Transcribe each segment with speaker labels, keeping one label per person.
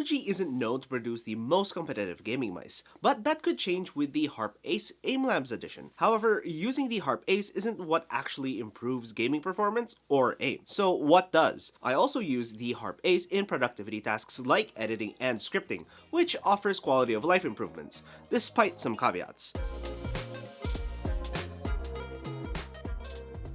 Speaker 1: ROG isn't known to produce the most competitive gaming mice, but that could change with the Harpe Ace Aim Labs edition. However, using the Harpe Ace isn't what actually improves gaming performance or aim. So what does? I also use the Harpe Ace in productivity tasks like editing and scripting, which offers quality of life improvements, despite some caveats.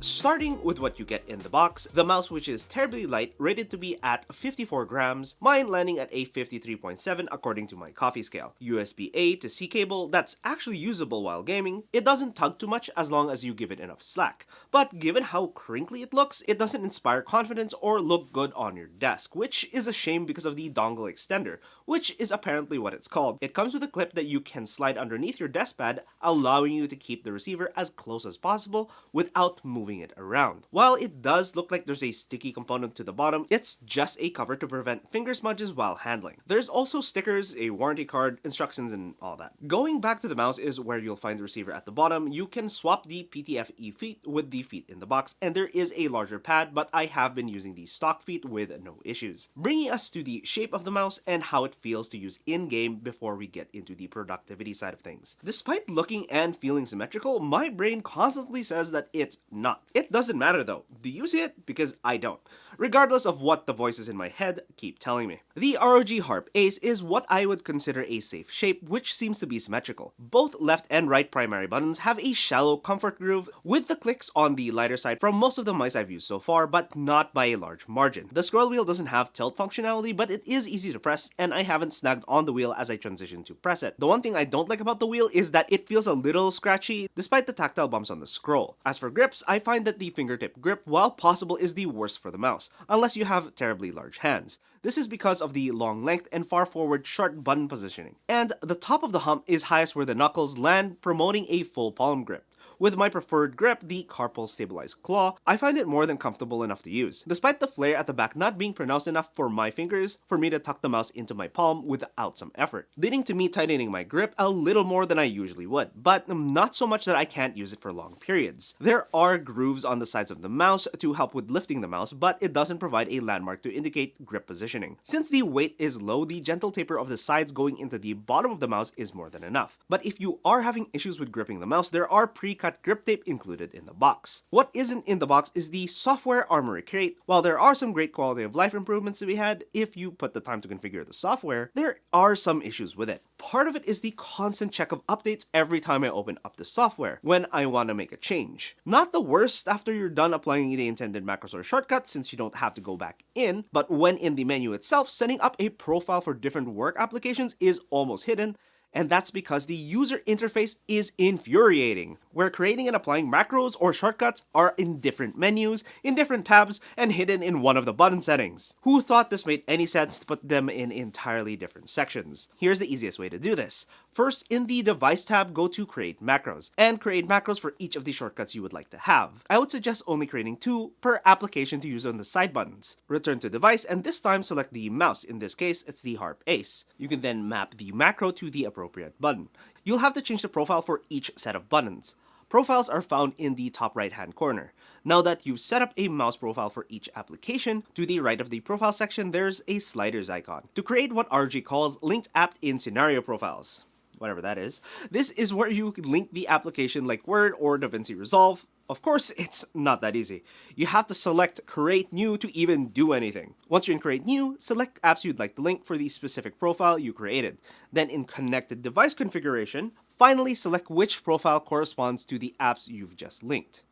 Speaker 1: Starting with what you get in the box, the mouse, which is terribly light, rated to be at 54 grams, mine landing at a 53.7 according to my coffee scale. USB-A to C cable that's actually usable while gaming. It doesn't tug too much as long as you give it enough slack. But given how crinkly it looks, it doesn't inspire confidence or look good on your desk, which is a shame because of the dongle extender, which is apparently what it's called. It comes with a clip that you can slide underneath your desk pad, allowing you to keep the receiver as close as possible without moving it around. While it does look like there's a sticky component to the bottom, it's just a cover to prevent finger smudges while handling. There's also stickers, a warranty card, instructions, and all that. Going back to the mouse is where you'll find the receiver at the bottom. You can swap the PTFE feet with the feet in the box, and there is a larger pad, but I have been using the stock feet with no issues. Bringing us to the shape of the mouse and how it feels to use in-game before we get into the productivity side of things. Despite looking and feeling symmetrical, my brain constantly says that it's not. It doesn't matter though. Do you see it? Because I don't. Regardless of what the voices in my head keep telling me. The ROG Harpe Ace is what I would consider a safe shape, which seems to be symmetrical. Both left and right primary buttons have a shallow comfort groove, with the clicks on the lighter side from most of the mice I've used so far, but not by a large margin. The scroll wheel doesn't have tilt functionality, but it is easy to press, and I haven't snagged on the wheel as I transition to press it. The one thing I don't like about the wheel is that it feels a little scratchy, despite the tactile bumps on the scroll. As for grips, I find that the fingertip grip, while possible, is the worst for the mouse, unless you have terribly large hands. This is because of the long length and far forward short button positioning. And the top of the hump is highest where the knuckles land, promoting a full palm grip. With my preferred grip, the carpal stabilized claw, I find it more than comfortable enough to use, despite the flare at the back not being pronounced enough for my fingers for me to tuck the mouse into my palm without some effort, leading to me tightening my grip a little more than I usually would, but not so much that I can't use it for long periods. There are grooves on the sides of the mouse to help with lifting the mouse, but it doesn't provide a landmark to indicate grip positioning. Since the weight is low, the gentle taper of the sides going into the bottom of the mouse is more than enough. But if you are having issues with gripping the mouse, there are pre-cut grip tape included in the box. What isn't in the box is the software armory crate. While there are some great quality of life improvements to be had if you put the time to configure the software, there are some issues with it. Part of it is the constant check of updates every time I open up the software when I want to make a change. Not the worst after you're done applying the intended macros or shortcuts, since you don't have to go back in, but when in the menu itself, setting up a profile for different work applications is almost hidden, and that's because the user interface is infuriating, where creating and applying macros or shortcuts are in different menus, in different tabs, and hidden in one of the button settings. Who thought this made any sense to put them in entirely different sections? Here's the easiest way to do this. First, in the Device tab, go to Create Macros, and create macros for each of the shortcuts you would like to have. I would suggest only creating 2 per application to use on the side buttons. Return to Device, and this time select the mouse. In this case, it's the Harpe Ace. You can then map the macro to the appropriate button. You'll have to change the profile for each set of buttons. Profiles are found in the top right hand corner. Now that you've set up a mouse profile for each application, to the right of the profile section there's a sliders icon to create what RG calls linked apt in scenario profiles. Whatever that is. This is where you can link the application like Word or DaVinci Resolve. Of course, it's not that easy. You have to select Create New to even do anything. Once you're in Create New, select apps you'd like to link for the specific profile you created. Then in Connected Device Configuration, finally select which profile corresponds to the apps you've just linked.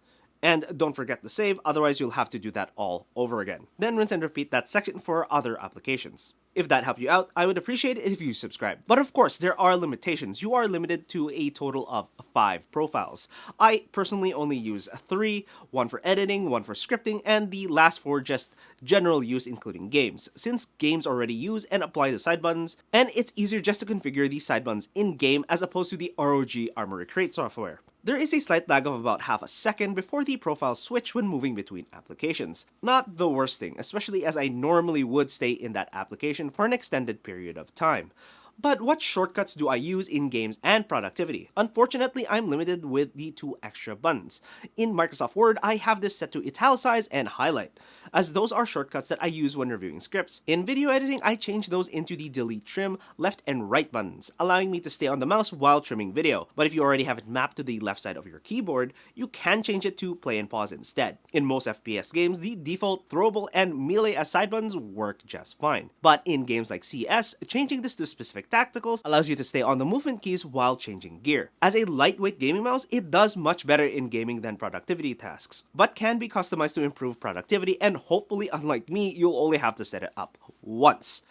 Speaker 1: And don't forget to save, otherwise you'll have to do that all over again. Then rinse and repeat that section for other applications. If that helped you out, I would appreciate it if you subscribe. But of course, there are limitations. You are limited to a total of 5 profiles. I personally only use 3, 1 for editing, 1 for scripting, and the last 4 just general use including games, since games already use and apply the side buttons, and it's easier just to configure these side buttons in-game as opposed to the ROG Armory Crate software. There is a slight lag of about half a second before the profiles switch when moving between applications. Not the worst thing, especially as I normally would stay in that application for an extended period of time. But what shortcuts do I use in games and productivity? Unfortunately, I'm limited with the two extra buttons. In Microsoft Word, I have this set to italicize and highlight, as those are shortcuts that I use when reviewing scripts. In video editing, I change those into the delete, trim, left and right buttons, allowing me to stay on the mouse while trimming video. But if you already have it mapped to the left side of your keyboard, you can change it to play and pause instead. In most FPS games, the default throwable and melee as side buttons work just fine. But in games like CS, changing this to specific tacticals allows you to stay on the movement keys while changing gear. As a lightweight gaming mouse, it does much better in gaming than productivity tasks, but can be customized to improve productivity, and hopefully, unlike me, you'll only have to set it up once.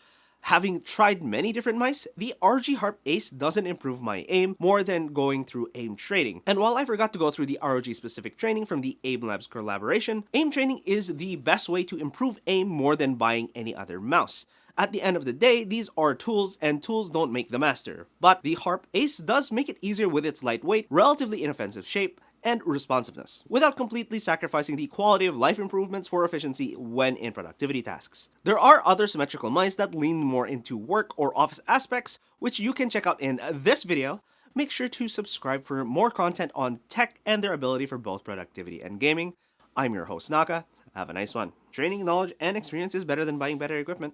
Speaker 1: Having tried many different mice, the ROG Harpe Ace doesn't improve my aim more than going through aim training. And while I forgot to go through the ROG specific training from the Aim Labs collaboration, aim training is the best way to improve aim more than buying any other mouse. At the end of the day, these are tools, and tools don't make the master. But the Harpe Ace does make it easier with its lightweight, relatively inoffensive shape, and responsiveness, without completely sacrificing the quality of life improvements for efficiency when in productivity tasks. There are other symmetrical mice that lean more into work or office aspects, which you can check out in this video. Make sure to subscribe for more content on tech and their ability for both productivity and gaming. I'm your host Naka. Have a nice one. Training, knowledge, and experience is better than buying better equipment.